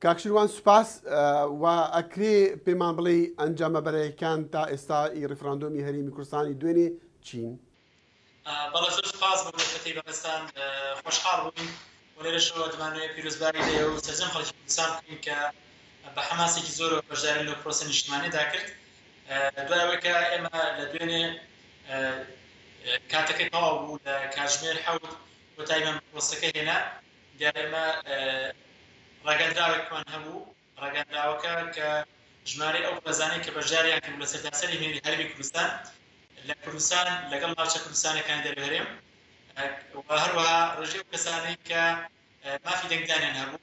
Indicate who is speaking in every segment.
Speaker 1: کاکشروان سوپاس و ئەکرێ پێمان بڵێ ئەنجامە بەرەکان تا ئێستا ڕێفراندۆمی هەرێمی کوردستانی دوێنێ چین؟
Speaker 2: بەڵێ زۆر سوپاس بۆ دەکەتی بەڕێستان خۆشحاڵ بووین و لێرەشەوە دەمانوێت پیرۆزباری لێ و سەرجەم خەڵکی کوردستان بکەین کە بە حەماسێکی زۆر بەشداری لەو پرۆسە نیشتیمانیدا کرد. دوای ئەوەی کە ئێمە لە دوێنێ کاتەکەی تەواو بوو لە کاتژمێر 7 کۆتایی بەم پرۆسەکە هێنا، دیارە ئێمە ڕاگەندراوێکمان هەبوو. ڕاگەندراوەکە کە ژمارەی ئەو پەرزانەی کە بەشداریان کرد لە سەرتاسەری هێنی هەرێمی کوردستان لە کوردستان لەگەڵ ناوچە کوردستانەکانی دەرەوەرێم و هەروەها ڕێژەی ئەو کەسانەی کە مافی دەنگدانیان هەبوو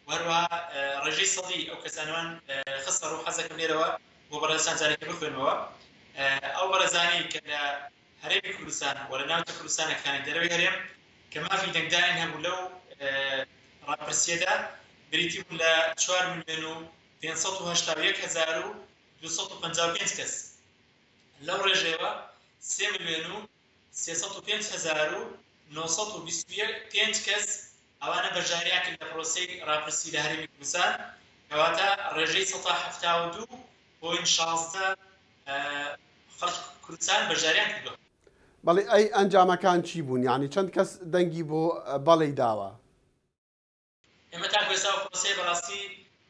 Speaker 2: و هەروەها ڕێژەی سەڵی ئەو کەسانوان خستە ڕوو حەزەکەم لێرەوە بۆ بەڕێزان جارێکە بخوێنەوە. ئەو بەڕێزانەی کە لە هەرێمی کوردستان و لە ناوچە کوردستانەکانی دەرەوەی هەرێم کە مافی دەنگدانیان هەبوو لەو ڕاپرسیەدا بریتی بوو لە 4,581,255 کەس. لەو ڕێژەوە 3,505,925 کەس ئەوانە بەشداریان کرد لە پرۆسەی ڕاپرسی لە هەرێمی کوردستان، کەواتە ڕێژەی 172.16 خەڵکی کوردستان بەشداریان کردووە.
Speaker 1: بەڵێ ئەی ئەنجامەکان چی بوون؟ یعنی چەند کەس دەنگی بۆ بەڵێ داوە؟
Speaker 2: ئێمە تا کوێسا و پرۆسەی بەڕاستی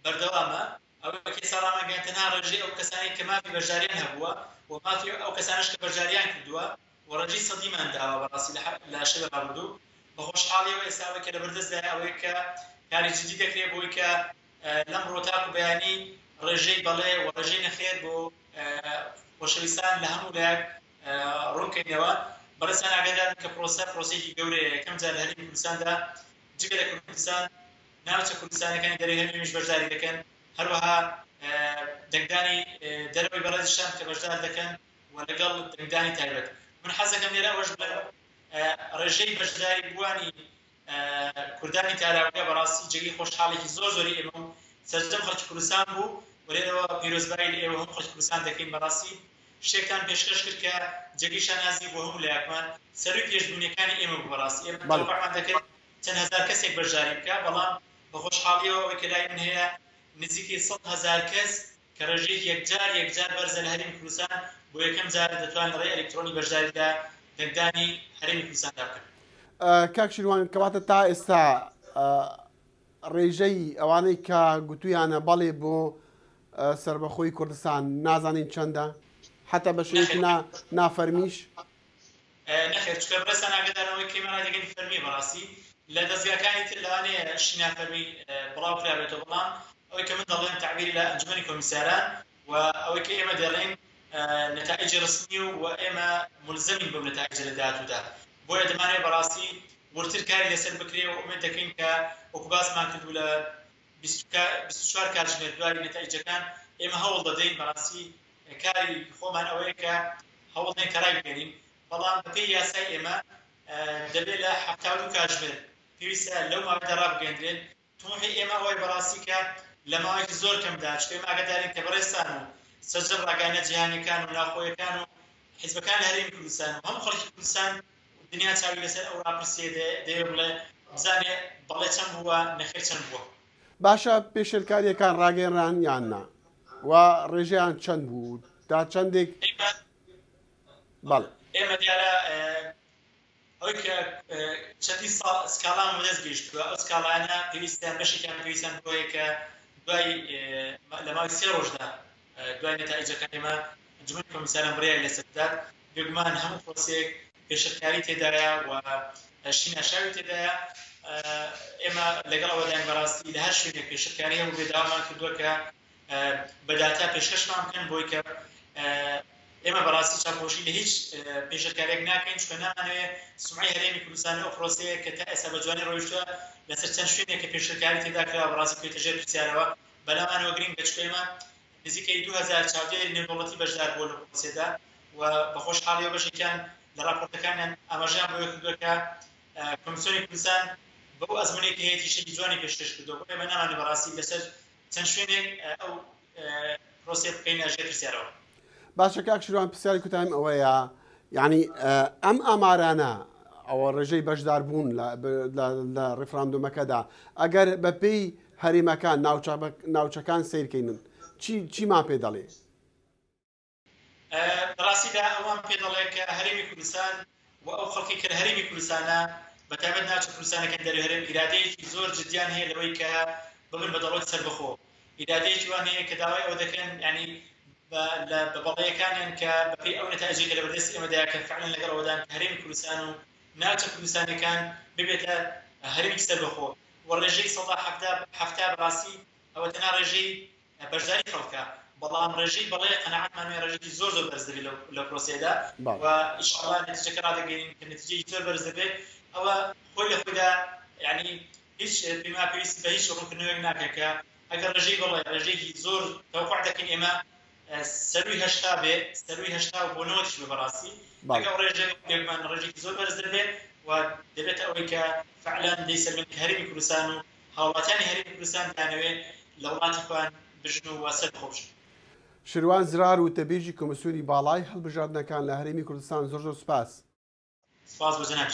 Speaker 2: بەردەوامە. ئەوەی کە ساڵامەگەیان تەنها ڕێژەی ئەو کەسانی کە مافی بەشداریان هەبووە و مافی ئەو کەسانش کە بەشداریان کردووە و ڕێژەی سەدیمان داوە بەڕاستی لە شەوە ڕابردوو. بە خۆشحاڵیەوە ئێستا ئەوەی کە لەبەردەستدایە ئەوەی کە کاری جدی دەکرێت بۆی کە لەم ڕۆتاق و بەیانی ڕێژەی بەڵێ و ڕێژەی نەخێر بۆ خۆشەویستان لە هەموو لایەک ڕوونکەینەوە. بەڕێستان ئاگادارن کە پرۆسەیەکی گەورەیە. یەکەم جار لە هەرێمی کوردستاندا جگە لە کوردستان ناوچە کوردستانەکانی دەرەوەی هەرێمیش بەشداری دەکەن، هەروەها دەنگدانی دەرەوەی بەڕێزیشان کە بەشدار دەکەن و لەگەڵ دەنگدانی تایبەت. من حەزەکەم لێرە ئەوەش بڵێم ڕێژەی بەشداری بوانی کوردانی تاراوگە بەڕاستی جێگەی خۆشحاڵێکی زۆر زۆری ئێمە و سەرجەم خەڵکی کوردستان بوو و لێرەوە پیرۆزبایی لە ئێوە هەموو خەڵکی کوردستان دەکەین. بەڕاستی شتێکتان پێشکەش کرد کە جێگەی شانازی بۆ هەموو لایەکمان سەروی پێشبوونیەکانی ئێمە بوو. بەڕاستی ئێمە تەوقعمان دەکرد چەند هەزار کەسێک بەشداری بکە، بەڵام بە خۆشحاڵیەوە ئەوەی کە لای من هەیە نزیکەی 100,000 کەس کە ڕێژەی یەکجار بەرزە لە هەرێمی کوردستان بۆ یەکەم جار دەتوانن ڕێی ئەلکترۆنی بەشداریدا دەنگدانی هەرێمی کوردستاندا بکەن.
Speaker 1: کاکشروان کەواتە تا ئێستا ڕێژەی ئەوانەی کە گوتویانە بەڵێ بۆ سربەخۆی کوردستان نازانین چەندە؟ حتا بە شێوەیەکی نافەرمیش؟
Speaker 2: نەخێر، چکە بەڕێستان ئاگادارەوەی کەمانە دەگەنی فەرمی بەڕاستی لە دەستگاکانی تر لەوانەیە شتی نافەرمی بڵاو کرابێتەوە، بەڵام ئەوەی کە من دەڵێن تعبیری لە ئەنجومەنی کۆمیساران و ئەوەی کە ئێمە دەڵێن نەتائیجی ڕسمی و ئێمە ملزەمین بەو نەتائیجە لە داهاتوودا. بۆیە دەمانێت بەڕاستی ورتر کاری لەسەر بکرێ و ئومێد دەکەین کە وەکو باسمان کردو لە 24 کاتژمێر دوای نەتائیجەکان ئێمە هەوڵ دەدەین بەڕاستی کاری خۆمان ئەوەیە کە هەوڵ دەین کە ڕای بگەینین، بەڵام بەپێی یاسای ئێمە دەبێت لە 72 کاتژمێر پێویستە لەو ماوەیەدا ڕابگەیەندرێن. طموحی ئێمە ئەوەی بەڕاستی کە لە ماوەیەکی زۆر کەمدا چکە ئێمە ئاگادارین کە بەڕێستان و سەرجەم ڕاگەیاندنە جیهانیەکان و ناوخۆیەکان و حیزبەکان لە هەرێمی کوردستان و هەموو خەڵکی کوردستان دنیا چاوی لەسەر ئەو ڕاپرسیە دەیە بڵێ بزانێ بەڵێ چەند بووە نەخێر چەند بووە.
Speaker 1: باشە پێشێلکاریەکان ڕاگەیەنران یان نا و ڕێژەیان چەند بوو تا چەندێک؟ بەڵێ
Speaker 2: ئێمە دیارە ئەوەی کە چەندی سکاڵان بەدەست گەیشتووە، ئەو سکاڵانە پێویستیان بەشێکیان پێویستیان بۆیە کە دوای لە ماوەی 3 ڕۆژدا دوای نەتائیجەکان ئێمە ئەنجومەنی کۆمیساران بڕیای لەسەردات بێگومان هەموو پرۆسەیەک پێشەرکاری تێدایە و شیناشاوی تێدایە. ئێمە لەگەڵ ئەوەدایان بەڕاستی لە هەر شوێنێک پێشەرکاری هەبوو بێداوامان کردووە کە بەداتا پێشکەشمان بکەن بۆی کە ئێمە بەڕاستی چاپۆشی لە هیچ پێشەرکارێک ناکەین، چکە نامانەوێت سومعی هەرێمی کوردستان ئەو پرۆسەیە کە تا ئێستا بە جوانی ڕۆیشتووە لەسەر چەند شوێنێک کە پێشەرکاری تێدا کراوە بەڕاستی پێوێتە ژێر پرسیارەوە. بەلامانەوە گرنگە چکە ئێمە نزیکەی 2000 چاودێری نێودەوڵەتی بەشدار بووە لە پرۆسەدا و بە خۆشحاڵیەوە بەشێکیان لە راپۆرتەکانیان ئاماژەیان بۆیە کردووە کە کۆمیسیۆنی کوردستان بەو ئەزموونێکی هەیەی شەکی جوانی پێشکەش کردووە. ئێمە نامانێت بەڕاستی لەسەر چەند شوێنێک ئەو پرۆسەیە بکەین ژێر پرسیارەوە.
Speaker 1: باشە کاکشروان، پرسیاری کوتایم ئەوەیە، یعنی ئەم ئامارانە ئەوە ڕێژەی بەشدار بوون لە ڕێفراندۆمەکەدا ئەگەر بەپێی هەرێمەکان ناوچەکان سیرکەینن چیمان پێ دەڵێ؟
Speaker 2: بەڕاستیدا ئەوان پێ دەڵێ کە هەرێمی کوردستان و ئەو خەڵکی کە هەرێمی کوردستانە بەتابەت ناوچە کوردستانەکە دەروی هەرێم ئیرادەیەکی زۆر جدیان هەیە لەوەی کە ببن بە دەڵۆی سەربەخۆ ئیرادەیەکی وان هەیە کە داوای ئەوە دەکەن ینی بە بەڵەیەکانیان کە بەپێی ئەو نەتائجێکە لە بەردەستی ئێمەدایە کە فعلەن لەگەڵ ئەوەدان کە هەرێمی کوردستان و ناوچە کوردستانەکان ببێتە هەرێمی سەربەخۆ و ڕێژەی 170 بەڕاستی ئەوە تەنها ڕێژەی بەشداری خەڵکە بەڵام ڕێژەی بەڵێ قەنەعەتمان ڕێژەی زۆر بەرز دەبێت لە پرۆسێدا و ئینشاءالله نەتیجەکە ڕادەگەین کە نەتیجەی زۆر بەرز دەبێت ئەوە خۆی لە خۆیدا یعنی هیچ پێما پێویستی بە هیچ ڕوونکردنەوەیەک ناکات کە ئەگەر ڕێژەی بەڵێ ڕێژەیەکی زۆر تەوقع دەکەین ئێمە سەروی هەشتا بێ سەروی هەشتا و بۆ 90 بێ بەڕاستی ئەگەر ڕێژێکمان ڕێژێکی زۆر بەرز دەبێت و دەبێت ئەوەی کە فعلەن دەیسەربێت کە هەرێمی کوردستان و هاوڵاتیانی هەرێمی کوردستان دانەوێت لە وڵاتی خۆیان بژن و سەربەخۆ بژن.
Speaker 1: شروان زرار و تەبێژی کۆمسیۆنی باڵای هەڵبژاردنەکان لە هەرێمی کوردستان زۆر سوپاس.
Speaker 2: سپاس بۆ جەناب